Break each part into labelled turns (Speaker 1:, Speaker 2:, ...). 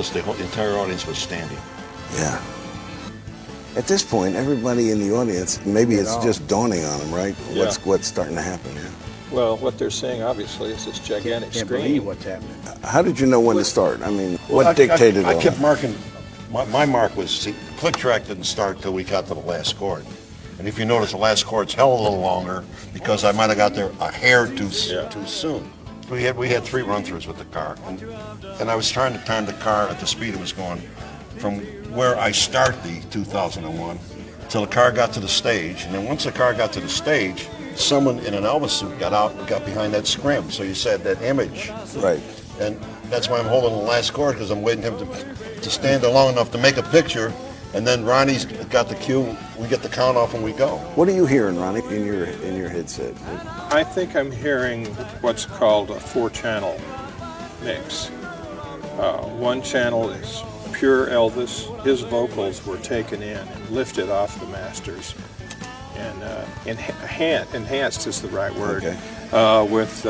Speaker 1: noticed the entire audience was standing.
Speaker 2: Yeah. At this point, everybody in the audience, maybe it's just dawning on them, right?
Speaker 3: Yeah.
Speaker 2: What's starting to happen here?
Speaker 3: Well, what they're seeing, obviously, is this gigantic
Speaker 4: Can't
Speaker 3: screen.
Speaker 4: believe what's happening.
Speaker 2: How did you know when to start? I mean, what
Speaker 1: I
Speaker 2: dictated
Speaker 1: I
Speaker 2: all
Speaker 1: kept
Speaker 2: that?
Speaker 1: marking. My mark was, see, the click track didn't start till we got to the last chord. And if you notice, the last chord's held a little longer because I might have got there a hair too soon. We had 3 run-throughs with the car, and I was trying to time the car at the speed it was going from where I start the 2001 till the car got to the stage. And then once the car got to the stage, someone in an Elvis suit got out and got behind that scrim. So you said that image.
Speaker 2: Right.
Speaker 1: And that's why I'm holding the last chord, because I'm waiting him to stand there long enough to make a picture. And then Ronnie's got the cue. We get the count off and we go.
Speaker 2: What are you hearing, Ronnie, in your headset?
Speaker 3: I think I'm hearing what's called a 4-channel mix. One channel is pure Elvis. His vocals were taken in and lifted off the masters. And enhanced is the right word.
Speaker 2: Okay.
Speaker 3: With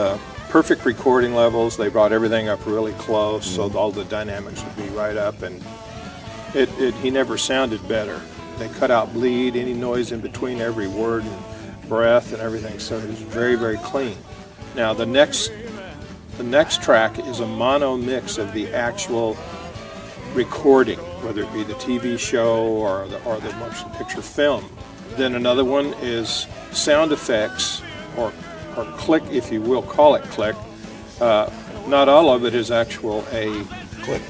Speaker 3: perfect recording levels. They brought everything up really close, so all the dynamics would be right up, and he never sounded better. They cut out bleed, any noise in between every word and breath and everything, so it was very, very clean. Now the next track is a mono mix of the actual recording, whether it be the TV show or the motion picture film. Then another one is sound effects, or click, if you will, call it click. Not all of it is actual a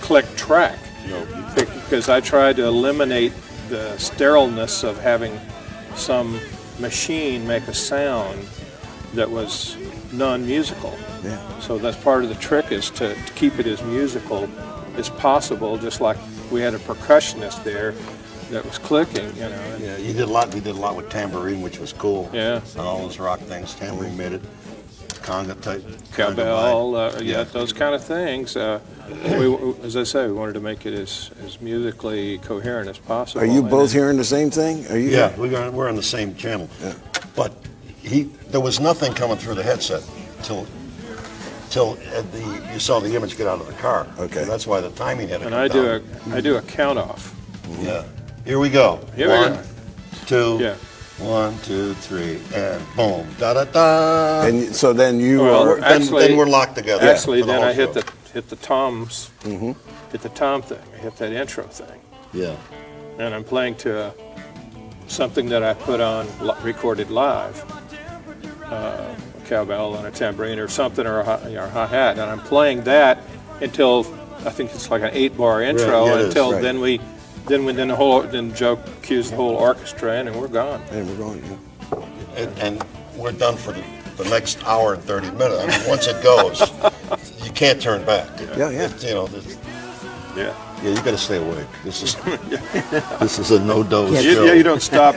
Speaker 3: click track.
Speaker 1: No.
Speaker 3: Because I tried to eliminate the sterileness of having some machine make a sound that was non-musical.
Speaker 2: Yeah.
Speaker 3: So that's part of the trick, is to keep it as musical as possible, just like we had a percussionist there that was clicking, you know.
Speaker 1: Yeah, you did a lot. We did a lot with tambourine, which was cool.
Speaker 3: Yeah.
Speaker 1: And all those rock things, tambourine made it. Conga type.
Speaker 3: Cowbell, those kind of things. As I say, we wanted to make it as musically coherent as possible.
Speaker 2: Are you both hearing the same thing? Are you?
Speaker 1: Yeah, we're on the same channel. Yeah. But there was nothing coming through the headset till you saw the image get out of the car.
Speaker 2: Okay.
Speaker 1: And that's why the timing had to
Speaker 3: And
Speaker 1: come down.
Speaker 3: I do a count off.
Speaker 1: Yeah. Here we go.
Speaker 3: Here we go.
Speaker 1: 1, 2,
Speaker 3: Yeah.
Speaker 1: 1, 2, 3, and boom, da da da.
Speaker 2: And so then you
Speaker 3: Well,
Speaker 2: are.
Speaker 1: Then we're locked together.
Speaker 3: Actually,
Speaker 1: for the
Speaker 3: then
Speaker 1: whole
Speaker 3: I hit
Speaker 1: show.
Speaker 3: the toms, hit the tom thing. I hit that intro thing,
Speaker 1: Yeah.
Speaker 3: and I'm playing to something that I put on recorded live, a cowbell and a tambourine or something, or a hi-hat, and I'm playing that until I think it's like an 8-bar intro.
Speaker 1: Yeah, it is,
Speaker 3: until
Speaker 1: right.
Speaker 3: then Joe cues the whole orchestra in, and we're gone.
Speaker 2: And we're going. Yeah.
Speaker 1: And we're done for the next hour and 30 minutes. I mean, once it goes, you can't turn back.
Speaker 2: Yeah.
Speaker 3: Yeah.
Speaker 1: Yeah, you got to stay awake. This is a no-dose show.
Speaker 3: You don't stop,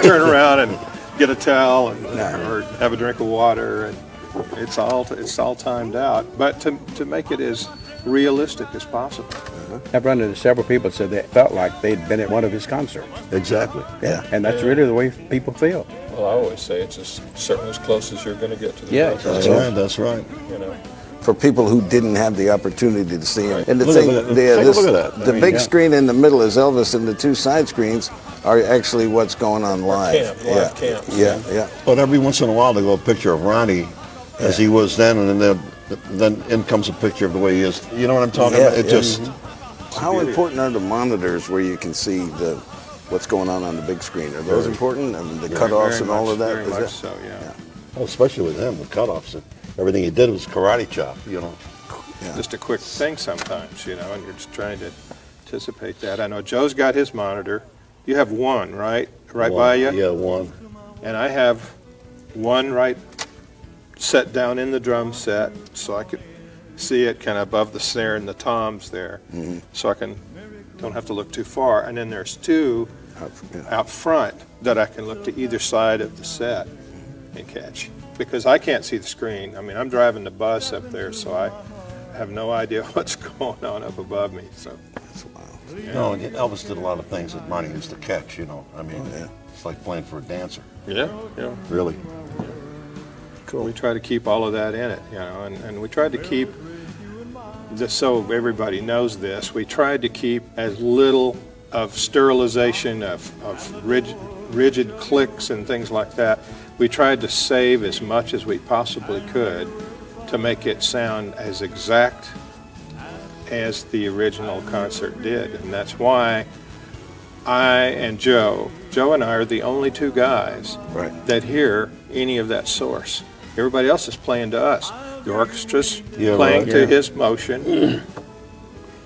Speaker 3: turn around and get a towel or have a drink of water, and it's all timed out. But to make it as realistic as possible.
Speaker 4: I've run into several people that said they felt like they'd been at one of his concerts.
Speaker 1: Exactly.
Speaker 2: Yeah.
Speaker 4: And that's really the way people feel.
Speaker 3: Well, I always say it's certainly as close as you're going to get to the
Speaker 4: Yeah.
Speaker 1: That's right. That's right.
Speaker 3: You know.
Speaker 2: For people who didn't have the opportunity to see him.
Speaker 3: Right.
Speaker 2: And the
Speaker 1: Look
Speaker 2: thing,
Speaker 1: at that. Take a look at that.
Speaker 2: the big screen in the middle is Elvis, and the 2 side screens are actually what's going on live.
Speaker 3: Live camp.
Speaker 2: Yeah.
Speaker 1: But every once in a while, they go a picture of Ronnie as he was then, and then in comes a picture of the way he is. You know what I'm talking about? It just.
Speaker 2: How important are the monitors where you can see what's going on the big screen? Are those important? I mean, the cutoffs and all of that?
Speaker 3: Very
Speaker 2: Is
Speaker 3: much
Speaker 2: that-
Speaker 3: so, yeah.
Speaker 1: Well, especially with him, the cutoffs. Everything he did was karate chop, you know.
Speaker 2: Yeah.
Speaker 3: Just a quick thing sometimes, you know, and you're just trying to anticipate that. I know Joe's got his monitor. You have one, right? Right
Speaker 1: One.
Speaker 3: by you?
Speaker 1: Yeah, one.
Speaker 3: And I have one right set down in the drum set, so I could see it kind of above the snare and the toms there, so I don't have to look too far. And then there's 2 out front that I can look to either side of the set and catch, because I can't see the screen. I mean, I'm driving the bus up there, so I have no idea what's going on up above me. So
Speaker 2: That's wild.
Speaker 1: No, and Elvis did a lot of things that Ronnie used to catch, you know. I mean, it's like playing for a dancer.
Speaker 3: yeah.
Speaker 1: Really.
Speaker 3: We try to keep all of that in it, you know, and we tried to keep just so everybody knows this, we tried to keep as little of sterilization of rigid clicks and things like that. We tried to save as much as we possibly could to make it sound as exact as the original concert did. And that's why I and Joe and I are the only two guys that hear any of that source. Everybody else is playing to us. The orchestra's playing to his motion.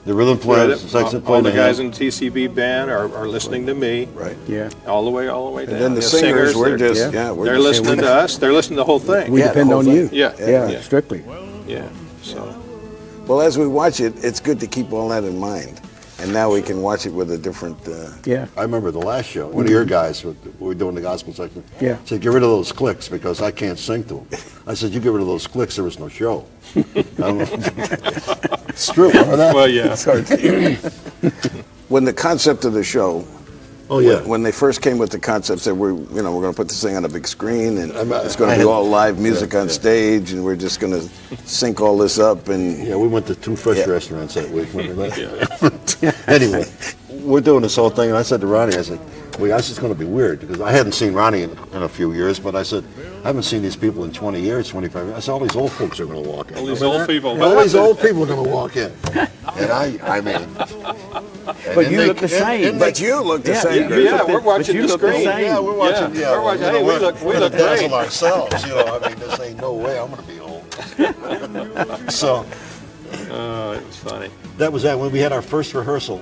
Speaker 1: The rhythm players, the section
Speaker 3: all the guys in the TCB band are listening to me.
Speaker 2: Right.
Speaker 4: Yeah.
Speaker 3: All the way down.
Speaker 2: And then the singers, we're
Speaker 3: they're
Speaker 2: just,
Speaker 3: they're listening to us. They're listening to the whole thing.
Speaker 4: We depend on you.
Speaker 3: Yeah.
Speaker 4: Strictly.
Speaker 3: Yeah. So.
Speaker 2: Well, as we watch it, it's good to keep all that in mind. And now we can watch it with a different...
Speaker 1: I remember the last show, one of your guys, we were doing the gospel section, said, get rid of those clicks because I can't sing to them. I said, you get rid of those clicks, there was no show. It's true.
Speaker 3: Well, yeah.
Speaker 2: When the concept of the show, when they first came with the concept, said we're going to put this thing on a big screen and it's going to be all live music on stage and we're just going to sync all this up and
Speaker 1: we went to 2 fish restaurants that week. Remember that? Anyway, we're doing this whole thing, and I said to Ronnie, I said, well, this is going to be weird because I hadn't seen Ronnie in a few years, but I said, I haven't seen these people in 20 years, 25 years. I said, all these old folks are going to walk in.
Speaker 3: All these old people.
Speaker 1: All these old people are going to walk in. And I mean...
Speaker 4: But you look the same.
Speaker 2: But you look the same.
Speaker 3: Yeah, we're watching the screen.
Speaker 1: Yeah, we're watching. Yeah,
Speaker 3: we're watching. Hey, we look
Speaker 1: we're
Speaker 3: great.
Speaker 1: dazzle ourselves. I mean, this ain't no way I'm going to be old. So...
Speaker 3: it was funny.
Speaker 1: That was that when we had our first rehearsal.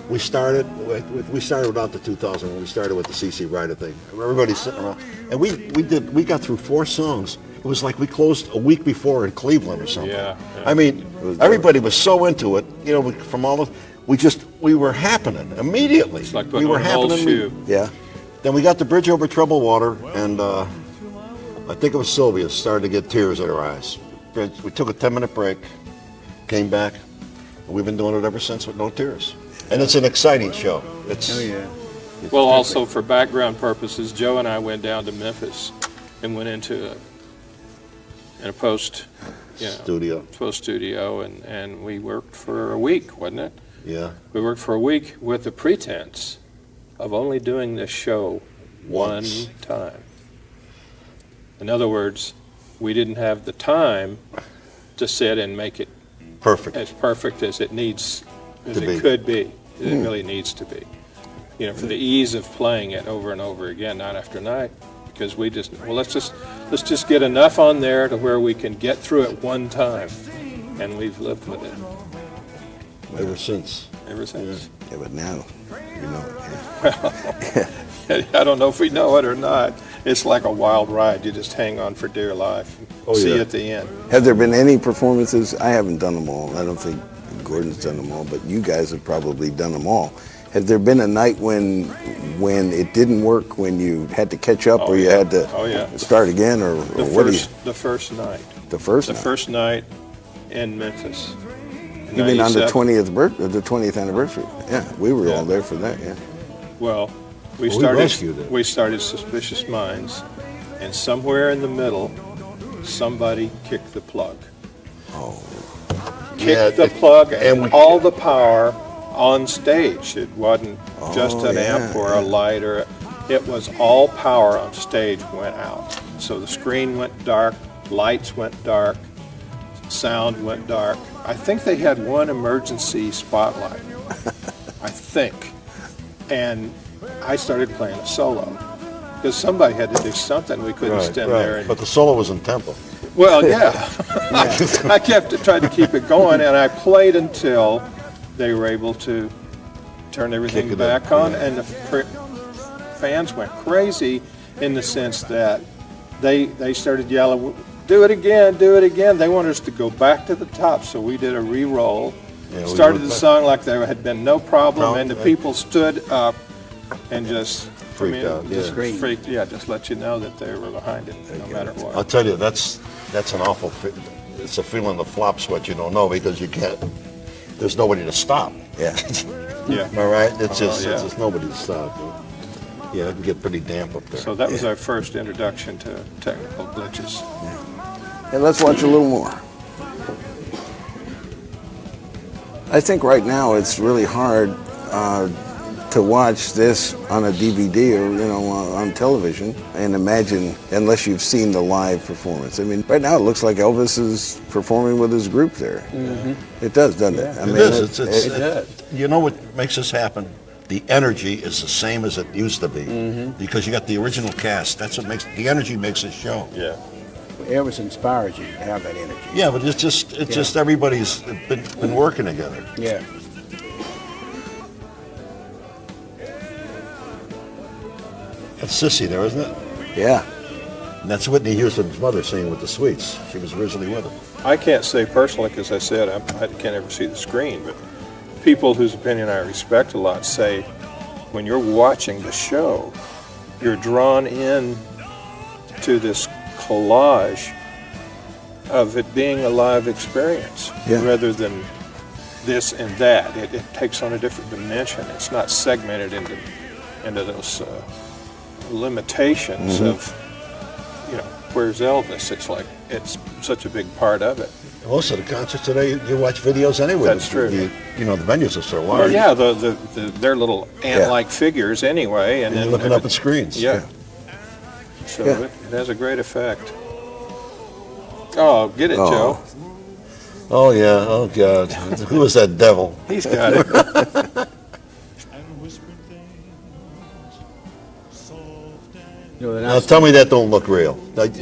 Speaker 1: We started without the 2000 when we started with the CC Rider thing. Everybody's sitting around, and we got through 4 songs. It was like we closed a week before in Cleveland or something.
Speaker 3: Yeah.
Speaker 1: I mean, everybody was so into it. From all of we were happening immediately.
Speaker 3: It's like
Speaker 1: we
Speaker 3: putting
Speaker 1: were
Speaker 3: on an old
Speaker 1: happening.
Speaker 3: shoe.
Speaker 2: Yeah.
Speaker 1: Then we got the Bridge Over Troubled Water, and I think it was Sylvia started to get tears in her eyes. We took a 10-minute break, came back, and we've been doing it ever since with no tears. And it's an exciting show.
Speaker 3: Well, also for background purposes, Joe and I went down to Memphis and went into a post studio, and we worked for a week, wasn't it?
Speaker 1: Yeah.
Speaker 3: We worked for a week with the pretense of only doing this show one time. In other words, we didn't have the time to sit and make it as perfect as it needs, as it could be. It really needs to be. For the ease of playing it over and over again, night after night, because let's just get enough on there to where we can get through it one time, and we've lived with it
Speaker 1: ever since.
Speaker 2: Yeah, but now,
Speaker 3: I don't know if we know it or not. It's like a wild ride. You just hang on for dear life. See you at the end.
Speaker 2: Have there been any performances? I haven't done them all. I don't think Gordon's done them all, but you guys have probably done them all. Has there been a night when it didn't work, when you had to catch up, or you had to start again, or what?
Speaker 3: The first night.
Speaker 2: The first night.
Speaker 3: The first night in Memphis.
Speaker 2: You mean on the 20th anniversary? Yeah, we were all there for that. Yeah.
Speaker 3: Well, we started Suspicious Minds, and somewhere in the middle, somebody kicked the plug. Kicked the plug, and all the power on stage. It wasn't just an amp or a light, it was all power on stage went out. So the screen went dark, lights went dark, sound went dark. I think they had one emergency spotlight, I think. And I started playing a solo because somebody had to do something. We couldn't stand there.
Speaker 1: But the solo was in tempo.
Speaker 3: Well, yeah. I tried to keep it going, and I played until they were able to turn everything back on, and the fans went crazy in the sense that they started yelling, do it again, do it again. They wanted us to go back to the top, so we did a re-roll, started the song like there had been no problem, and the people stood up and just
Speaker 1: freaked out.
Speaker 3: Just let you know that they were behind it, no matter what.
Speaker 1: I'll tell you, that's an awful. It's a feeling of flop sweat you don't know because you can't. There's nobody to stop.
Speaker 2: Yeah.
Speaker 1: All right. It's just nobody to stop. Yeah, it can get pretty damp up there.
Speaker 3: So that was our first introduction to technical glitches.
Speaker 2: And let's watch a little more. I think right now it's really hard to watch this on a DVD or on television and imagine unless you've seen the live performance. I mean, right now it looks like Elvis is performing with his group there. Mm-hmm. It does, doesn't it? I mean,
Speaker 1: It is.
Speaker 2: it
Speaker 1: does. You know what makes this happen? The energy is the same as it used to be because you got the original cast. That's what makes the energy makes a show.
Speaker 3: Yeah.
Speaker 4: Elvis inspires you to have that energy.
Speaker 1: Yeah, but it's just everybody's been working together.
Speaker 4: Yeah.
Speaker 1: That's Sissy there, isn't it?
Speaker 2: Yeah.
Speaker 1: And that's Whitney Houston's mother singing with the Sweets. She was originally with them.
Speaker 3: I can't say personally, because I said I can't ever see the screen, but people whose opinion I respect a lot say when you're watching the show, you're drawn in to this collage of it being a live experience rather than this and that. It takes on a different dimension. It's not segmented into those limitations of, where's Elvis? It's like it's such a big part of it.
Speaker 1: Most of the concerts today, you watch videos anyway.
Speaker 3: That's true.
Speaker 1: The venues are so
Speaker 3: Well,
Speaker 1: large.
Speaker 3: yeah, they're little ant-like figures anyway, and
Speaker 1: You're
Speaker 3: then
Speaker 1: looking up at screens.
Speaker 3: Yeah. So it has a great effect. Oh, get it, Joe.
Speaker 1: Oh yeah. Oh God. Who is that devil?
Speaker 3: He's got it.
Speaker 1: Now tell me that don't look real. That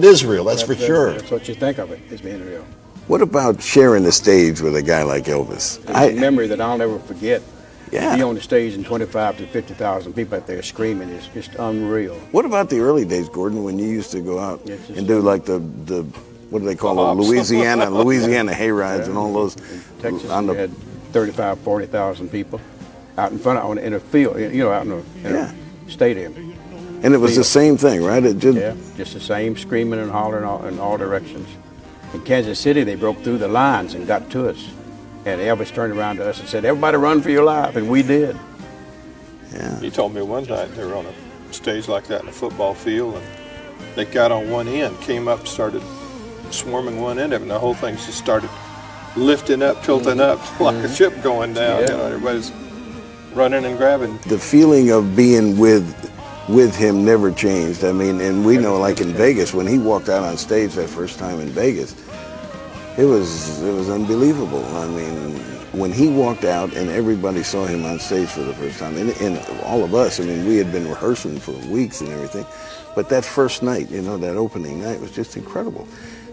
Speaker 1: is real. That's for sure.
Speaker 4: That's what you think of it as being real.
Speaker 2: What about sharing the stage with a guy like Elvis?
Speaker 4: It's a memory that I'll never forget.
Speaker 2: Yeah.
Speaker 4: Be on the stage and 25 to 50,000 people out there screaming is just unreal.
Speaker 2: What about the early days, Gordon, when you used to go out and do like the what do they call them, Louisiana hayrides and all those?
Speaker 4: In Texas, we had 35, 40,000 people out in front in a field, out in a stadium.
Speaker 2: And it was the same thing, right? It
Speaker 4: just the same screaming and hollering in all directions. In Kansas City, they broke through the lines and got to us. And Elvis turned around to us and said, "Everybody run for your life," and we did.
Speaker 2: Yeah.
Speaker 3: He told me one night they were on a stage like that in a football field, and they got on one end, came up, started swarming one end of it, and the whole thing just started lifting up, tilting up like a ship going down.
Speaker 4: Yeah.
Speaker 3: Everybody's running and grabbing.
Speaker 2: The feeling of being with him never changed. I mean, and we know, like in Vegas, when he walked out on stage that first time in Vegas, it was unbelievable. I mean, when he walked out and everybody saw him on stage for the first time, and all of us, I mean, we had been rehearsing for weeks and everything, but that first night, that opening night was just incredible.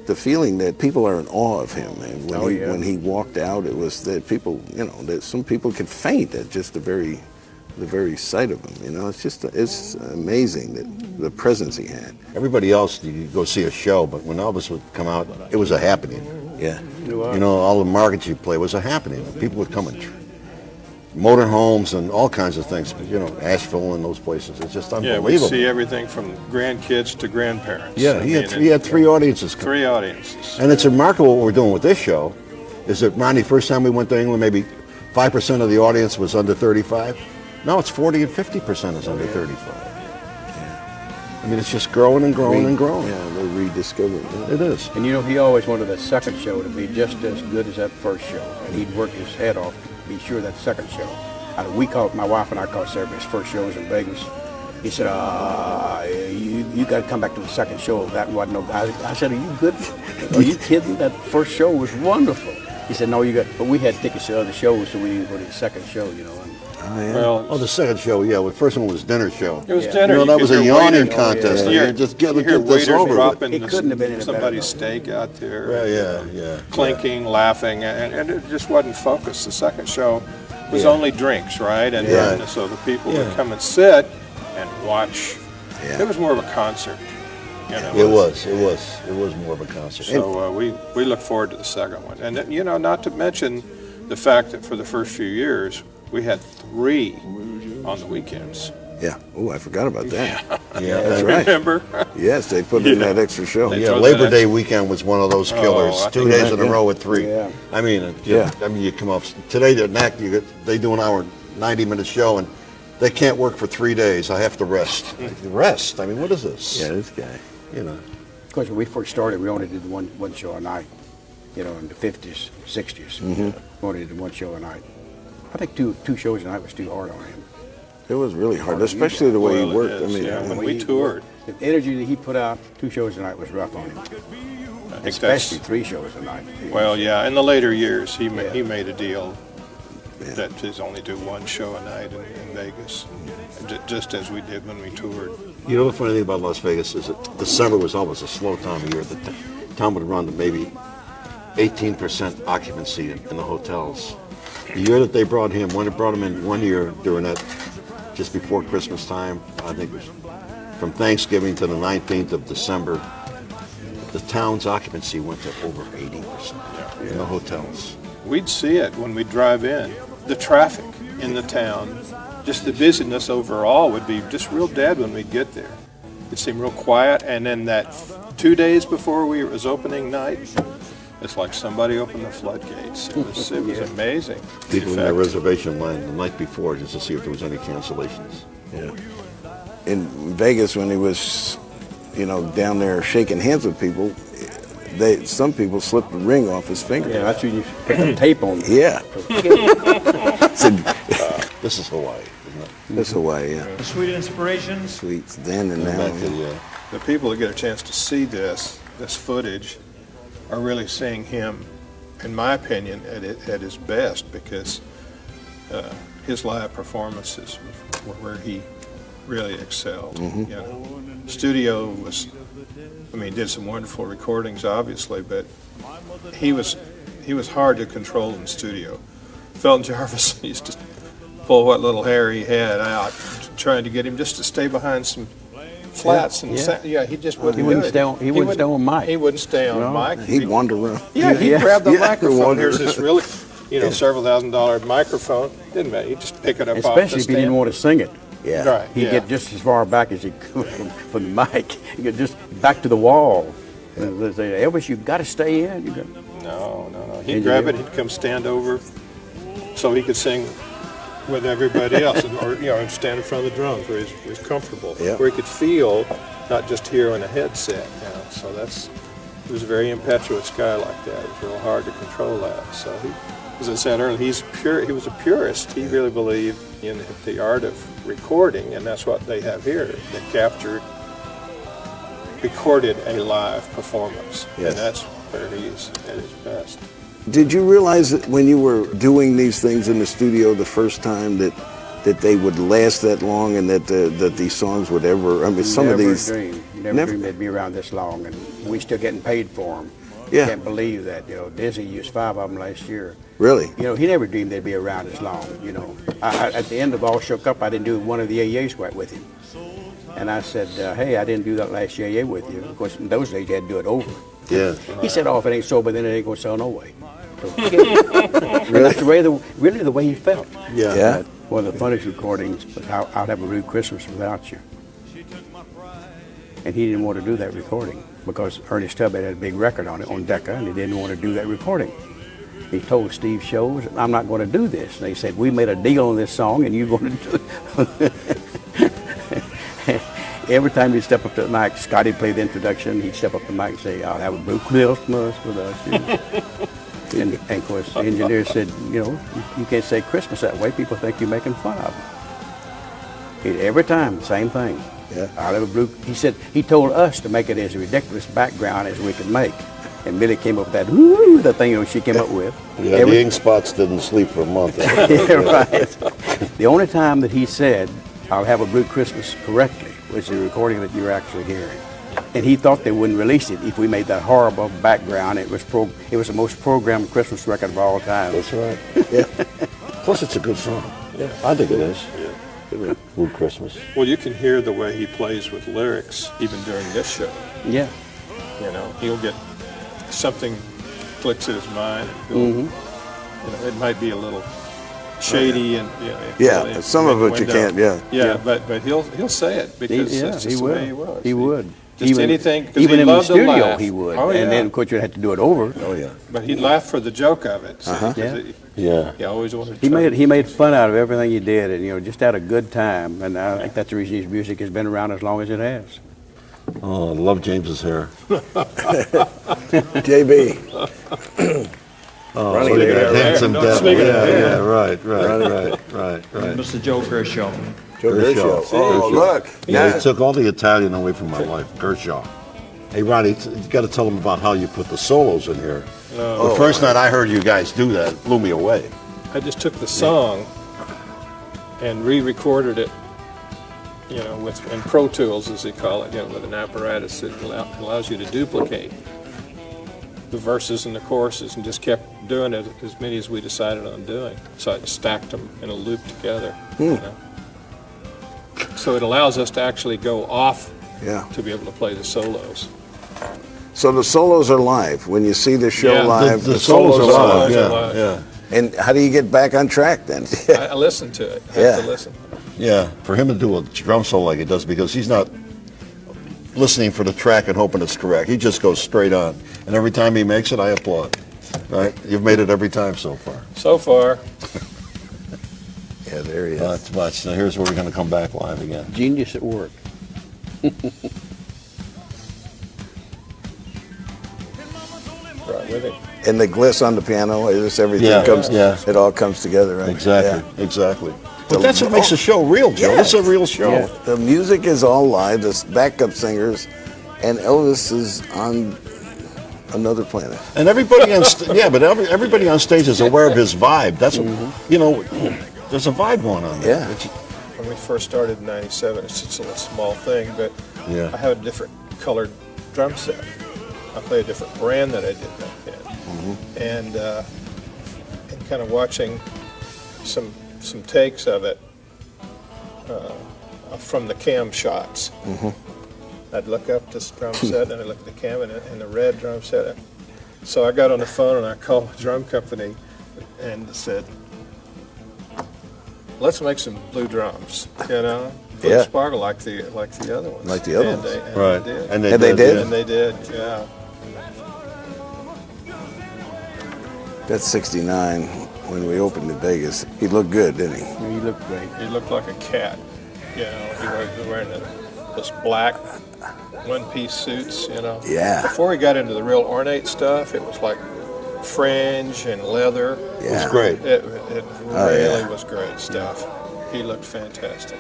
Speaker 2: The feeling that people are in awe of him, and when he walked out, it was that people, that some people could faint at just the very sight of him. It's amazing that the presence he had.
Speaker 1: Everybody else, you go see a show, but when Elvis would come out, it was a happening.
Speaker 2: Yeah.
Speaker 1: All the markets you play was a happening. People would come in motorhomes and all kinds of things. Asheville and those places. It's just unbelievable.
Speaker 3: Yeah, we see everything from grandkids to grandparents.
Speaker 1: Yeah, he had three audiences.
Speaker 3: Three audiences.
Speaker 1: And it's remarkable what we're doing with this show. Is that, Ronnie, first time we went to England, maybe 5% of the audience was under 35. Now it's 40 and 50% is under 35. I mean, it's just growing and growing and growing.
Speaker 2: Yeah, they're rediscovering it.
Speaker 1: It is.
Speaker 4: And he always wanted that second show to be just as good as that first show. And he'd work his head off to be sure that second show. My wife and I called his first shows in Vegas. He said, you got to come back to the second show. That wasn't no. I said, are you good? Are you kidding? That first show was wonderful. He said, no, but we had tickets to other shows, so we didn't go to the second show,
Speaker 3: Well,
Speaker 1: the second show, yeah. The first one was dinner show.
Speaker 3: It was dinner.
Speaker 1: That was a yawning contest.
Speaker 3: You
Speaker 1: Just get this
Speaker 3: waiters
Speaker 1: over
Speaker 3: dropping
Speaker 1: with.
Speaker 4: It couldn't have been any
Speaker 3: somebody's
Speaker 4: better.
Speaker 3: steak out there.
Speaker 1: Yeah.
Speaker 3: Clinking, laughing, and it just wasn't focused. The second show was only drinks, right? And so the people would come and sit and watch.
Speaker 2: Yeah.
Speaker 3: It was more of a concert.
Speaker 1: It was more of a concert.
Speaker 3: So we look forward to the second one. And not to mention the fact that for the first few years, we had 3 on the weekends.
Speaker 2: Yeah. Oh, I forgot about that.
Speaker 1: Yeah,
Speaker 2: That's right.
Speaker 3: Remember?
Speaker 2: Yes, they put in that extra show.
Speaker 1: Yeah, Labor Day weekend was one of those killers.
Speaker 3: I
Speaker 1: 2
Speaker 3: think
Speaker 1: days in a row with 3.
Speaker 4: Yeah.
Speaker 1: I mean, you come up today. They do an hour, 90-minute show, and they can't work for 3 days. I have to rest. Rest? I mean, what is this?
Speaker 2: Yeah, this guy.
Speaker 4: Of course, when we first started, we only did one show a night. you know, in the 50s, 60s. Only did one show a night. I think two shows a night was too hard on him.
Speaker 2: It was really hard, especially the way he
Speaker 3: Well,
Speaker 2: worked.
Speaker 3: it
Speaker 2: I
Speaker 3: is,
Speaker 2: mean,
Speaker 3: yeah, when we toured,
Speaker 4: The energy that he put out, 2 shows a night was rough on him.
Speaker 3: I think
Speaker 4: Especially
Speaker 3: that's,
Speaker 4: 3 shows a night.
Speaker 3: well, yeah, in the later years, he made a deal that is only do 1 show a night in Vegas, just as we did when we toured.
Speaker 1: You know the funny thing about Las Vegas is that December was always a slow time of year. The town would run to maybe 18% occupancy in the hotels. The year that they brought him, when it brought him in one year during that, just before Christmas time, I think it was from Thanksgiving to the 19th of December, the town's occupancy went to over 80% in the hotels.
Speaker 3: We'd see it when we drive in. The traffic in the town, just the busyness overall would be just real dead when we'd get there. It seemed real quiet, and then that 2 days before it was opening night, it's like somebody opened the floodgates. It was amazing.
Speaker 1: People in their reservation line the night before just to see if there was any cancellations.
Speaker 2: yeah. In Vegas, when he was, you know, down there shaking hands with people, some people slipped the ring off his finger.
Speaker 4: Yeah, that's when you put the tape on.
Speaker 2: Yeah.
Speaker 1: This is Hawaii, isn't it?
Speaker 2: That's Hawaii, yeah.
Speaker 5: Sweet inspirations.
Speaker 2: Sweet. Then and now.
Speaker 1: Back to the,
Speaker 3: The people that get a chance to see this footage are really seeing him, in my opinion, at his best, because his live performances were where he really excelled. You know, studio was, I mean, did some wonderful recordings, obviously, but he was hard to control in studio. Felton Jarvis used to pull what little hair he had out, trying to get him just to stay behind some flats and he just wouldn't.
Speaker 4: He wouldn't
Speaker 3: do it.
Speaker 4: stay on. He wouldn't stay on mic.
Speaker 3: He wouldn't stay on
Speaker 4: No.
Speaker 3: mic.
Speaker 2: He'd wander around.
Speaker 3: Yeah, he'd
Speaker 4: Yeah.
Speaker 3: grab the
Speaker 2: Yeah,
Speaker 3: microphone.
Speaker 2: wander
Speaker 3: Here's this
Speaker 2: around.
Speaker 3: really, several $1,000 microphone. Didn't matter. He'd just pick it up off the
Speaker 4: Especially if he didn't
Speaker 3: stand.
Speaker 4: want to sing it.
Speaker 2: Yeah.
Speaker 3: Right.
Speaker 4: He'd
Speaker 3: yeah.
Speaker 4: get just as far back as he could from the mic. He'd get just back to the wall. And they'd say, Elvis, you've got to stay in. You got.
Speaker 3: No. He'd grab it. He'd come stand over, so he could sing with everybody else, or stand in front of the drums where he's comfortable,
Speaker 2: Yeah.
Speaker 3: where he could feel, not just hear on a headset. So he was a very impetuous guy like that. It was real hard to control that. So he, as I said earlier, he's pure. He was a purist. He really believed in the art of recording, and that's what they have here. They recorded a live performance,
Speaker 2: Yes.
Speaker 3: and that's where he's at his best.
Speaker 2: Did you realize that when you were doing these things in the studio the first time that they would last that long, and that these songs would ever? I mean, some of these.
Speaker 4: Never dreamed they'd be around this long, and we still getting paid for them.
Speaker 2: Yeah.
Speaker 4: Can't believe that. Dizzy used 5 of them last year.
Speaker 2: Really?
Speaker 4: He never dreamed they'd be around as long. At the end of All Shook Up, I didn't do one of the AAs with him. And I said, hey, I didn't do that last AA with you. Of course, in those days, you had to do it over.
Speaker 1: Yeah.
Speaker 4: He said, oh, if it ain't sober, then it ain't going to sell no way. So, and that's really the way he felt.
Speaker 1: Yeah.
Speaker 2: Yeah.
Speaker 4: One of the funniest recordings was I'll Have a Blue Christmas Without You. And he didn't want to do that recording because Ernest Tubb had a big record on it, on Decca, and he didn't want to do that recording. He told Steve Shows, I'm not going to do this. And they said, we made a deal on this song, and you're going to do it. Every time he'd step up to the mic, Scotty'd play the introduction, he'd step up to the mic and say, I'll have a blue Christmas without you. and of course, the engineer said, you can't say Christmas that way. People think you're making fun of them. Every time, same thing.
Speaker 2: Yeah.
Speaker 4: I'll have a blue. He said, he told us to make it as ridiculous background as we could make. And Millie came up with that, woo, the thing she came up with.
Speaker 1: Yeah, the ink spots didn't sleep for a month.
Speaker 4: Yeah, right. The only time that he said, I'll have a blue Christmas correctly was the recording that you're actually hearing. And he thought they wouldn't release it if we made that horrible background. It was the most programmed Christmas record of all time.
Speaker 1: That's right. Yeah. Plus, it's a good song. Yeah. I think it is.
Speaker 3: Yeah.
Speaker 1: Blue Christmas.
Speaker 3: Well, you can hear the way he plays with lyrics even during this show.
Speaker 4: Yeah.
Speaker 3: He'll get something clicks in his mind. And it might be a little shady and
Speaker 2: some of it you can't.
Speaker 3: Yeah, but he'll say it because that's just the way he was.
Speaker 4: He would.
Speaker 3: Just anything. 'Cause
Speaker 4: Even
Speaker 3: he
Speaker 4: in the
Speaker 3: loved to
Speaker 4: studio,
Speaker 3: laugh.
Speaker 4: he would.
Speaker 3: Oh, yeah.
Speaker 4: And then, of course, you'd have to do it over.
Speaker 2: Oh yeah.
Speaker 3: But he'd laugh for the joke of it. See, 'cause
Speaker 4: Yeah.
Speaker 1: Yeah.
Speaker 3: He always wanted.
Speaker 4: He made fun out of everything he did, and just had a good time. And I think that's the reason his music has been around as long as it has.
Speaker 1: Oh, I love James's hair.
Speaker 2: JB. Ronnie,
Speaker 1: Speaking
Speaker 2: there.
Speaker 1: of handsome devil.
Speaker 3: Speaking of
Speaker 1: Yeah, right.
Speaker 5: Mr. Joe Guercio.
Speaker 2: Joe Guercio. Oh, look.
Speaker 1: Yeah,
Speaker 2: Now,
Speaker 1: he took all the Italian away from my life. Guercio. Hey, Ronnie, you got to tell them about how you put the solos in here. The first night I heard you guys do that, it blew me away.
Speaker 3: I just took the song and re-recorded it, in Pro Tools, as they call it, with an apparatus that allows you to duplicate the verses and the choruses, and just kept doing it as many as we decided on doing. So I stacked them in a loop together. So it allows us to actually go off
Speaker 2: yeah.
Speaker 3: to be able to play the solos.
Speaker 2: So the solos are live. When you see the show
Speaker 3: Yeah,
Speaker 2: live,
Speaker 1: The solos are live.
Speaker 3: Solos are live.
Speaker 1: Yeah.
Speaker 2: And how do you get back on track then?
Speaker 3: I listened to it. I
Speaker 2: Yeah.
Speaker 3: have to listen.
Speaker 1: Yeah, for him to do a drum solo like he does, because he's not listening for the track and hoping it's correct. He just goes straight on. And every time he makes it, I applaud. Right? You've made it every time so far.
Speaker 3: So far,
Speaker 2: Yeah, there he is.
Speaker 1: That's much. Now here's where we're going to come back live again.
Speaker 4: Genius at work.
Speaker 3: right with it.
Speaker 2: And the gliss on the piano, is everything
Speaker 1: Yeah,
Speaker 2: comes,
Speaker 1: yeah.
Speaker 2: it all comes together, right?
Speaker 1: Exactly. But that's what makes the show real, Joe.
Speaker 2: Yeah.
Speaker 1: It's a real show.
Speaker 2: Yeah. The music is all live, the backup singers, and Elvis is on another planet.
Speaker 1: And everybody on everybody on stage is aware of his vibe. That's what, there's a vibe going on there.
Speaker 2: Yeah.
Speaker 3: When we first started in '97, it's just a small thing, but
Speaker 1: Yeah.
Speaker 3: I have a different colored drum set. I play a different brand that I did back then. And kind of watching some takes of it from the cam shots. I'd look up this drum set and I'd look at the cam and the red drum set. So I got on the phone and I called the drum company and said, let's make some blue drums, Blue
Speaker 2: Yeah.
Speaker 3: sparkle like the other ones.
Speaker 2: Like the other
Speaker 3: And
Speaker 2: ones.
Speaker 3: they- and
Speaker 1: Right.
Speaker 3: They did.
Speaker 1: And
Speaker 2: And they did?
Speaker 3: And they did, yeah.
Speaker 2: That's 69 when we opened in Vegas. He looked good, didn't he?
Speaker 4: He looked great.
Speaker 3: He looked like a cat. He was wearing this black one-piece suits,
Speaker 2: Yeah.
Speaker 3: Before he got into the real ornate stuff, it was like fringe and leather.
Speaker 2: Yeah.
Speaker 1: It's great.
Speaker 3: It
Speaker 2: Oh,
Speaker 3: really
Speaker 2: yeah.
Speaker 3: was great stuff. He looked fantastic.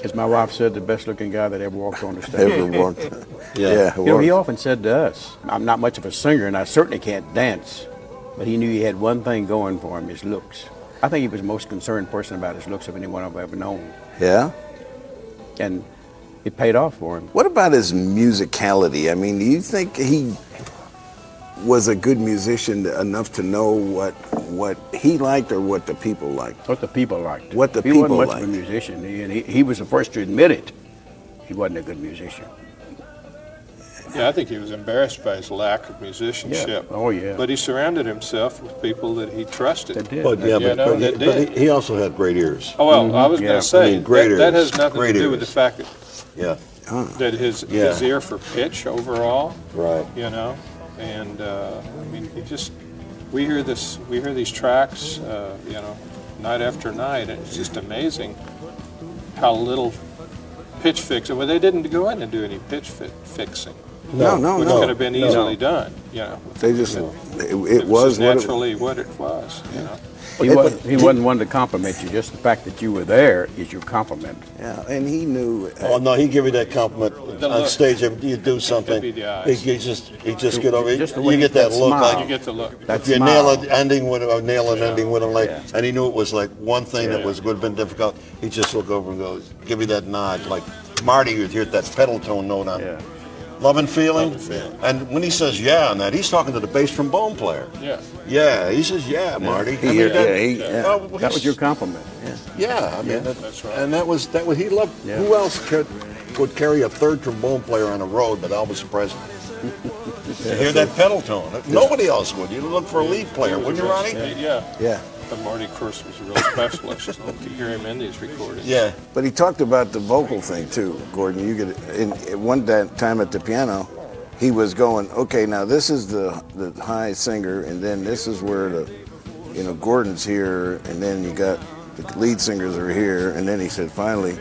Speaker 4: As my wife said, the best looking guy that ever walked on the stage.
Speaker 2: Ever walked.
Speaker 1: Yeah.
Speaker 4: You know, he often said to us, I'm not much of a singer and I certainly can't dance, but he knew he had one thing going for him, his looks. I think he was the most concerned person about his looks of anyone I've ever known.
Speaker 2: Yeah?
Speaker 4: And it paid off for him.
Speaker 2: What about his musicality? I mean, do you think he was a good musician enough to know what he liked or what the people liked?
Speaker 4: What the people liked.
Speaker 2: What the
Speaker 4: he
Speaker 2: people
Speaker 4: wasn't much of a
Speaker 2: liked.
Speaker 4: musician, and he was the first to admit it. He wasn't a good musician.
Speaker 3: Yeah, I think he was embarrassed by his lack of musicianship.
Speaker 4: Yeah. Oh, yeah.
Speaker 3: But he surrounded himself with people that he trusted.
Speaker 4: That did.
Speaker 1: But
Speaker 3: that did.
Speaker 1: he also had great ears.
Speaker 3: Oh, well, I was
Speaker 4: Yeah.
Speaker 3: going to say,
Speaker 1: I mean, great
Speaker 3: that
Speaker 1: ears,
Speaker 3: has nothing
Speaker 1: great
Speaker 3: to do with the
Speaker 1: ears.
Speaker 3: fact
Speaker 1: Yeah.
Speaker 3: that his
Speaker 1: Yeah.
Speaker 3: ear for pitch overall,
Speaker 1: Right.
Speaker 3: and we hear these tracks, night after night, and it's just amazing how little pitch fixing. Well, they didn't go in and do any pitch fixing,
Speaker 2: No,
Speaker 3: which could have been easily done,
Speaker 2: They just, it
Speaker 3: was
Speaker 2: was what it,
Speaker 3: naturally what it was,
Speaker 4: He wasn't one to compliment you. Just the fact that you were there is your compliment.
Speaker 2: yeah, and he knew.
Speaker 1: Oh no, he give you that compliment
Speaker 3: The
Speaker 1: on
Speaker 3: look.
Speaker 1: stage. If you do something,
Speaker 3: It'd be the eyes.
Speaker 1: he just get over.
Speaker 4: Just the way
Speaker 1: You get that look
Speaker 4: smile.
Speaker 3: You
Speaker 1: like
Speaker 3: get to look.
Speaker 4: That
Speaker 1: if you
Speaker 4: smile.
Speaker 1: nail it ending with ending with him like,
Speaker 4: Yeah.
Speaker 1: and he knew it was like one thing that
Speaker 3: Yeah.
Speaker 1: would have been difficult. He just look over and go, give you that nod like Marty. You'd hear that pedal tone note on.
Speaker 4: Yeah.
Speaker 1: Love and feeling.
Speaker 3: Love and Feeling.
Speaker 1: And when he says yeah on that, he's talking to the bass trombone player.
Speaker 3: Yeah.
Speaker 1: Yeah, he says yeah, Marty.
Speaker 2: He- yeah.
Speaker 1: well,
Speaker 4: That was your compliment.
Speaker 1: yeah, I mean,
Speaker 3: That's right.
Speaker 1: And that was he loved.
Speaker 4: Yeah.
Speaker 1: Who else would carry a third trombone player on the road but Elvis Presley? To hear that pedal tone, nobody else would. You'd look for a lead player, wouldn't you, Ronnie?
Speaker 3: Yeah.
Speaker 2: Yeah,
Speaker 3: But Marty, of course, was a real specialist to hear him in these recordings.
Speaker 1: Yeah.
Speaker 2: but he talked about the vocal thing too, Gordon. You could, at one time at the piano, he was going, okay, now this is the high singer, and then this is where Gordon's here, and then you got the lead singers are here, and then he said finally,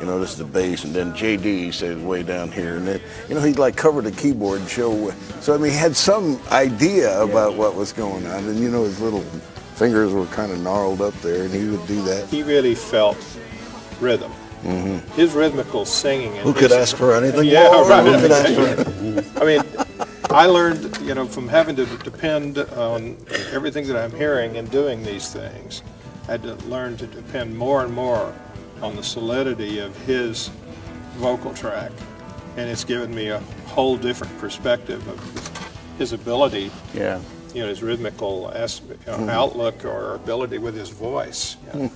Speaker 2: you know, this is the bass, and then JD says way down here, and then, you know, he'd like cover the keyboard and show. So I mean, he had some idea about what was going on, and you know, his little fingers were kind of gnarled up there, and he would do that.
Speaker 3: He really felt rhythm. His rhythmical singing.
Speaker 1: Who could ask for anything
Speaker 3: Yeah,
Speaker 1: more?
Speaker 3: right.
Speaker 1: Who could ask for
Speaker 3: I mean, I learned, you know, from having to depend on everything that I'm hearing and doing these things, I had to learn to depend more and more on the solidity of his vocal track. And it's given me a whole different perspective of his ability,
Speaker 4: Yeah.
Speaker 3: you know, his rhythmical outlook or ability with his voice. Yeah.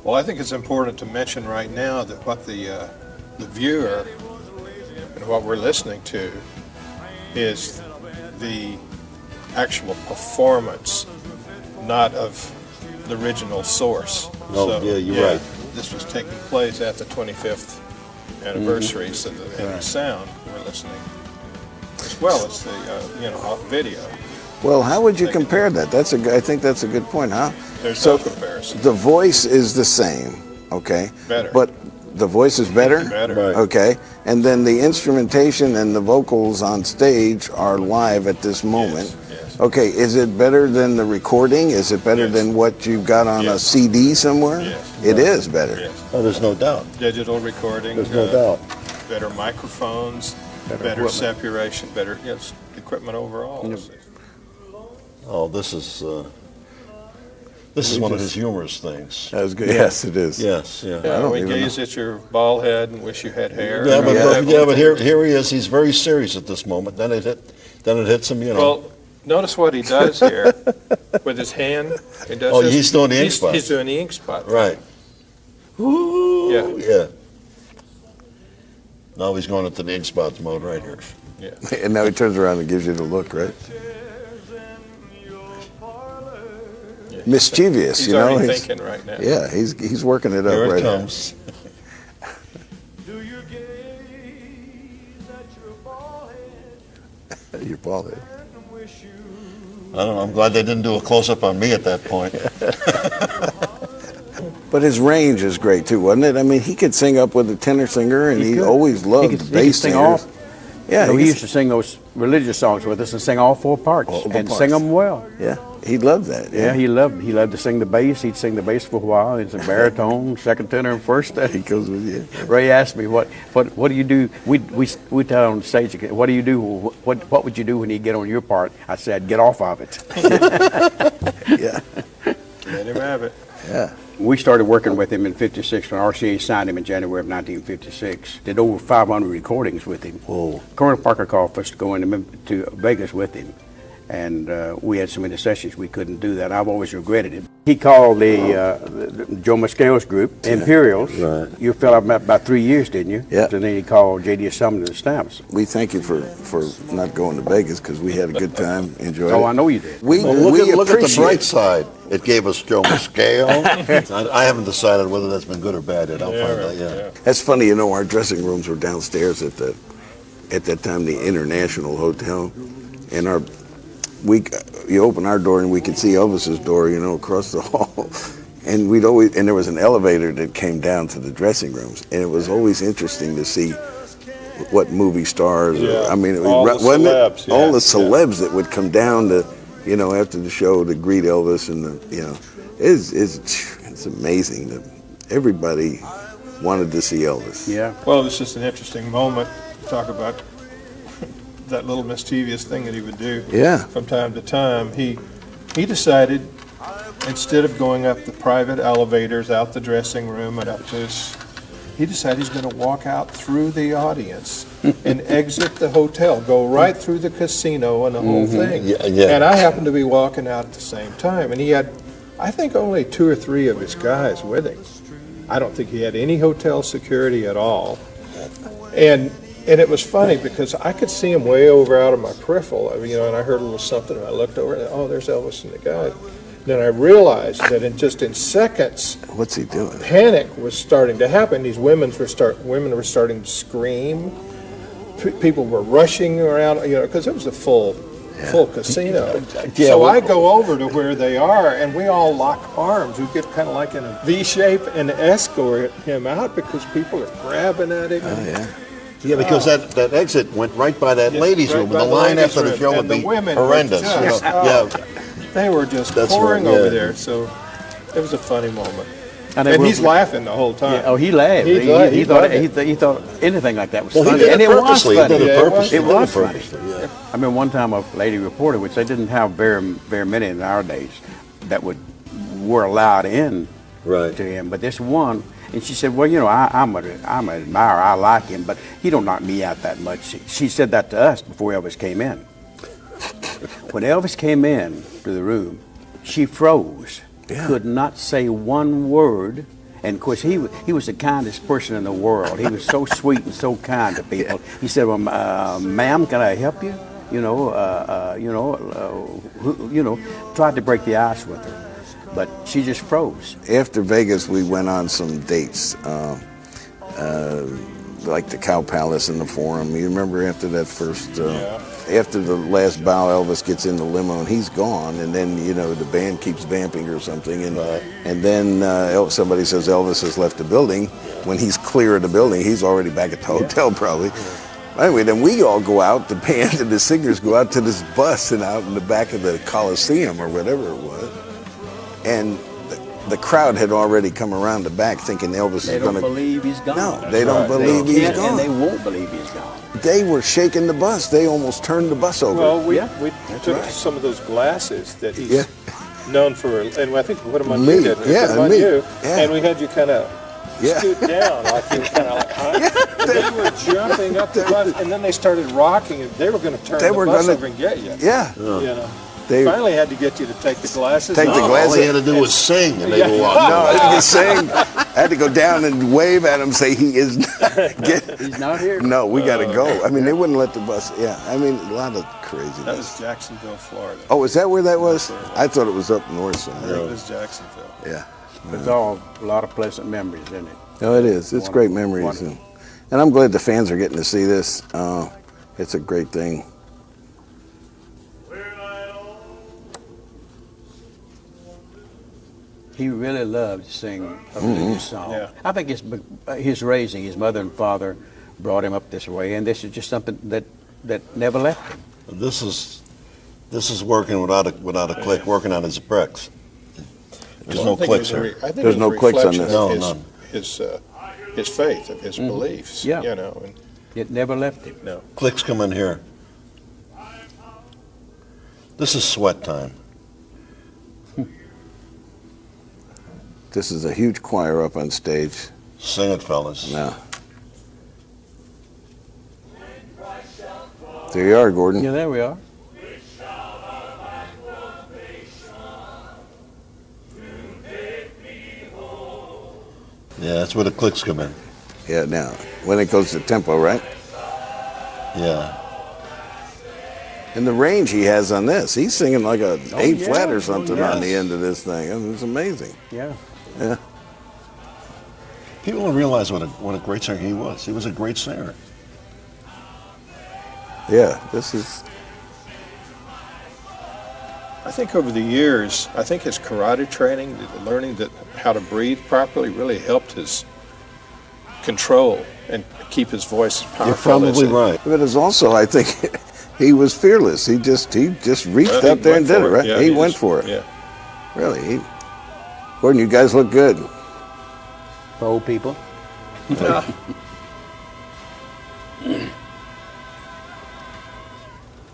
Speaker 3: Well, I think it's important to mention right now that what the viewer and what we're listening to is the actual performance, not of the original source.
Speaker 1: Oh, yeah, you're right.
Speaker 3: This was taking place at the 25th anniversary, so and the sound we're listening, as well as the you know, video.
Speaker 2: Well, how would you compare that? I think that's a good point, huh?
Speaker 3: There's no comparison.
Speaker 2: The voice is the same, okay?
Speaker 3: Better.
Speaker 2: But the voice is better?
Speaker 3: Better.
Speaker 1: Right.
Speaker 2: Okay. And then the instrumentation and the vocals on stage are live at this moment.
Speaker 3: Yes.
Speaker 2: Okay, is it better than the recording? Is it better
Speaker 3: Yes.
Speaker 2: than what you've got on a
Speaker 3: Yes.
Speaker 2: CD somewhere?
Speaker 3: Yes.
Speaker 2: It is better.
Speaker 3: Yes.
Speaker 1: Oh, there's no doubt.
Speaker 3: Digital recording.
Speaker 1: There's no doubt.
Speaker 3: Better microphones, better
Speaker 2: equipment.
Speaker 3: separation, better equipment overall.
Speaker 1: Oh, this is one of his humorous things.
Speaker 2: That was good. Yes, it is.
Speaker 1: Yes, yeah.
Speaker 2: I don't
Speaker 3: we
Speaker 2: even
Speaker 3: gaze at your bald head and wish you had hair.
Speaker 1: Yeah, but,
Speaker 2: Yeah.
Speaker 1: but here he is. He's very serious at this moment. Then it hits him, you know.
Speaker 3: Well, notice what he does here with his hand. He does
Speaker 1: Oh,
Speaker 3: this.
Speaker 1: he's doing the ink spot.
Speaker 3: He's doing the ink spot.
Speaker 1: Right. Ooh,
Speaker 3: Yeah.
Speaker 1: yeah. Now he's going into the ink spots mode right here.
Speaker 3: Yeah.
Speaker 2: And now he turns around and gives you the look, right? Mischievous,
Speaker 3: He's
Speaker 2: you know.
Speaker 3: already thinking right now.
Speaker 2: Yeah, he's working it up
Speaker 1: Here
Speaker 2: right
Speaker 1: it
Speaker 2: now.
Speaker 1: comes.
Speaker 2: Your bald head.
Speaker 1: I don't know. I'm glad they didn't do a close-up on me at that point.
Speaker 2: But his range is great too, wasn't it? I mean, he could sing up with a tenor singer, and he
Speaker 4: could.
Speaker 2: always loved
Speaker 4: He could
Speaker 2: bass
Speaker 4: sing
Speaker 2: singers. Yeah,
Speaker 4: You know, he
Speaker 2: could-
Speaker 4: used to sing those religious songs with us and sing all four parts
Speaker 2: All the
Speaker 4: and
Speaker 2: parts.
Speaker 4: sing them well.
Speaker 2: yeah, he loved that.
Speaker 4: Yeah, he loved to sing the bass. He'd sing the bass for a while. It's a baritone, second tenor, and first tenor.
Speaker 2: He goes with you.
Speaker 4: Ray asked me, "What do you do?" We tell on stage, "What do you do? What would you do when you get on your part?" I said, "Get off of it."
Speaker 2: Yeah,
Speaker 3: Let him have it.
Speaker 2: yeah.
Speaker 4: We started working with him in '56 when RCA signed him in January of 1956. Did over 500 recordings with him.
Speaker 1: Whoa.
Speaker 4: Colonel Parker called for us to go to Vegas with him, and we had so many sessions we couldn't do that. I've always regretted it. He called the Joe Moscheo's group, Imperials.
Speaker 1: Right.
Speaker 4: You fell out about 3 years, didn't you?
Speaker 2: Yeah.
Speaker 4: And then he called J.D. Sumner and the Stamps.
Speaker 2: We thank you for not going to Vegas because we had a good time, enjoyed
Speaker 4: Oh,
Speaker 2: it.
Speaker 4: I know you did.
Speaker 2: We
Speaker 1: Well,
Speaker 2: we
Speaker 1: look at the
Speaker 2: appreciate
Speaker 1: bright side. It gave us Joe Moscheo. I haven't decided whether that's been good or bad yet. I'll find out. Yeah.
Speaker 2: That's funny, you know. Our dressing rooms were downstairs at that time the International Hotel, and you open our door and we could see Elvis's door, you know, across the hall, and there was an elevator that came down to the dressing rooms, and it was always interesting to see what movie stars.
Speaker 3: Yeah,
Speaker 2: I mean,
Speaker 3: all the
Speaker 2: wasn't
Speaker 3: celebs,
Speaker 2: it? All
Speaker 3: yeah,
Speaker 2: the celebs that would come down to, you know, after the show to greet Elvis, and you know, it's amazing that everybody wanted to see Elvis.
Speaker 4: Yeah.
Speaker 3: Well, it's just an interesting moment to talk about that little mischievous thing that he would do
Speaker 2: Yeah.
Speaker 3: from time to time. He decided, instead of going up the private elevators out the dressing room and up to his, he decided he's going to walk out through the audience and exit the hotel, go right through the casino and the whole thing.
Speaker 1: Yeah, yeah.
Speaker 3: And I happened to be walking out at the same time, and he had, I think, only 2 or 3 of his guys with him. I don't think he had any hotel security at all. And it was funny because I could see him way over out of my peripheral, you know, and I heard a little something, and I looked over, and oh, there's Elvis and the guys. Then I realized that in seconds,
Speaker 2: What's he doing?
Speaker 3: panic was starting to happen. These women were starting to scream. People were rushing around, you know, because it was a full full casino.
Speaker 2: Yeah,
Speaker 3: So
Speaker 2: well-
Speaker 3: I go over to where they are, and we all lock arms. We get kind of like in a V shape and escort him out because people are grabbing at him.
Speaker 2: Oh, yeah.
Speaker 1: Yeah, because that exit went right by that ladies'
Speaker 3: right
Speaker 1: room,
Speaker 3: by
Speaker 1: and the
Speaker 3: the
Speaker 1: line
Speaker 3: ladies'
Speaker 1: after the
Speaker 3: room,
Speaker 1: show would
Speaker 3: and the
Speaker 1: be
Speaker 3: women were
Speaker 1: horrendous.
Speaker 3: just-
Speaker 1: Yeah.
Speaker 3: They were just
Speaker 1: That's
Speaker 3: pouring
Speaker 1: right, yeah.
Speaker 3: over there. So it was a funny moment.
Speaker 4: And
Speaker 3: And he's laughing the whole time.
Speaker 4: Yeah, oh, he laughed.
Speaker 3: He loved it.
Speaker 4: He thought anything like that was
Speaker 1: Well, he
Speaker 4: funny,
Speaker 1: did
Speaker 4: and
Speaker 1: it
Speaker 4: it was
Speaker 1: purposely.
Speaker 4: funny.
Speaker 1: He did it
Speaker 3: Yeah, it was.
Speaker 1: purposely.
Speaker 4: It
Speaker 1: He did
Speaker 4: was funny.
Speaker 1: purposely, yeah.
Speaker 4: I remember one time a lady reported, which they didn't have very many in our days, that were allowed in
Speaker 1: Right.
Speaker 4: to him. But this one, and she said, "Well, you know, I'm an admirer. I like him, but he don't knock me out that much." She said that to us before Elvis came in. When Elvis came in to the room, she froze, could not say one word. And of course, he was the kindest person in the world. He was so sweet and so kind to people. He said, "Well, ma'am, can I help you?" Tried to break the ice with her, but she just froze.
Speaker 2: After Vegas, we went on some dates, like the Cow Palace and the Forum. You remember after that first, after the last bow, Elvis gets in the limo and he's gone, and then the band keeps vamping or something, and then somebody says Elvis has left the building. When he's clear of the building, he's already back at the hotel probably. Anyway, then we all go out, the band and the singers go out to this bus and out in the back of the Coliseum or whatever it was, and the crowd had already come around the back thinking Elvis
Speaker 4: They
Speaker 2: is going
Speaker 4: don't
Speaker 2: to...
Speaker 4: believe he's gone.
Speaker 2: No, they don't believe he's
Speaker 4: can't,
Speaker 2: gone.
Speaker 4: and they won't believe he's gone.
Speaker 2: They were shaking the bus. They almost turned the bus over.
Speaker 3: Well, we
Speaker 4: That's
Speaker 3: took
Speaker 4: right.
Speaker 3: some of those glasses that he's
Speaker 2: Yeah.
Speaker 3: known for, and I think we put them on
Speaker 2: Me,
Speaker 3: you, didn't we?
Speaker 2: yeah,
Speaker 3: Put them on
Speaker 2: me,
Speaker 3: you,
Speaker 2: yeah.
Speaker 3: and we had you kind of
Speaker 2: Yeah.
Speaker 3: scoot down, like you were kind of like, huh? And they were jumping up the bus, and then they started rocking, and they were going to turn
Speaker 2: They
Speaker 3: the
Speaker 2: were
Speaker 3: bus
Speaker 2: gonna-
Speaker 3: over and get you.
Speaker 2: Yeah.
Speaker 3: You know.
Speaker 2: They-
Speaker 3: Finally had to get you to take the glasses
Speaker 2: Take the
Speaker 3: off.
Speaker 1: All
Speaker 2: glasses-
Speaker 1: he had to do was sing, and they
Speaker 3: Yeah.
Speaker 1: go
Speaker 2: No,
Speaker 1: on.
Speaker 2: I had to sing. I had to go down and wave at him, say he is not.
Speaker 4: He's not here.
Speaker 2: No, we got to go. I mean, they wouldn't let the bus. Yeah, I mean, a lot of
Speaker 3: That
Speaker 2: craziness.
Speaker 3: was Jacksonville, Florida.
Speaker 2: Oh, is that where that was? I thought it was up north
Speaker 3: I think it
Speaker 2: somewhere.
Speaker 3: was Jacksonville.
Speaker 2: Yeah.
Speaker 4: It's all a lot of pleasant memories, isn't it?
Speaker 2: No, it is. It's great memories.
Speaker 4: Wonderful.
Speaker 2: And I'm glad the fans are getting to see this. It's a great thing.
Speaker 4: He really loved to sing a religious song.
Speaker 3: Yeah.
Speaker 4: I think his raising, his mother and father brought him up this way, and this is just something that never left him.
Speaker 1: This is working without a click, working on his bricks. There's no clicks here.
Speaker 3: I think
Speaker 2: There's
Speaker 3: it was
Speaker 2: no
Speaker 3: a
Speaker 2: clicks on
Speaker 3: reflection
Speaker 2: this.
Speaker 3: of
Speaker 1: No, none.
Speaker 3: his faith, of his beliefs.
Speaker 4: Yeah.
Speaker 3: You know, and
Speaker 4: It never left him.
Speaker 3: no.
Speaker 1: Clicks come in here. This is sweat time.
Speaker 2: This is a huge choir up on stage.
Speaker 1: Sing it, fellas.
Speaker 2: Now, there you are, Gordon.
Speaker 4: Yeah, there we are.
Speaker 1: Yeah, that's where the clicks come in.
Speaker 2: Yeah, now, when it goes to tempo, right?
Speaker 1: Yeah.
Speaker 2: And the range he has on this, he's singing like a A
Speaker 4: yeah.
Speaker 2: flat or
Speaker 4: Oh,
Speaker 2: something
Speaker 4: yes.
Speaker 2: on the end of this thing. I mean, it's amazing.
Speaker 4: Yeah.
Speaker 2: Yeah.
Speaker 1: People don't realize what a great singer he was. He was a great singer.
Speaker 2: Yeah, this is,
Speaker 3: I think over the years, I think his karate training, learning how to breathe properly, really helped his control and keep his voice powerful.
Speaker 1: You're probably right.
Speaker 2: but it's also, I think, he was fearless. He just reached
Speaker 3: Well, he
Speaker 2: up there and
Speaker 3: went
Speaker 2: did
Speaker 3: for
Speaker 2: it, right?
Speaker 3: Yeah,
Speaker 2: he went
Speaker 3: just-
Speaker 2: for it.
Speaker 3: Yeah.
Speaker 2: Really. Gordon, you guys look good.
Speaker 4: For old people.
Speaker 3: Well,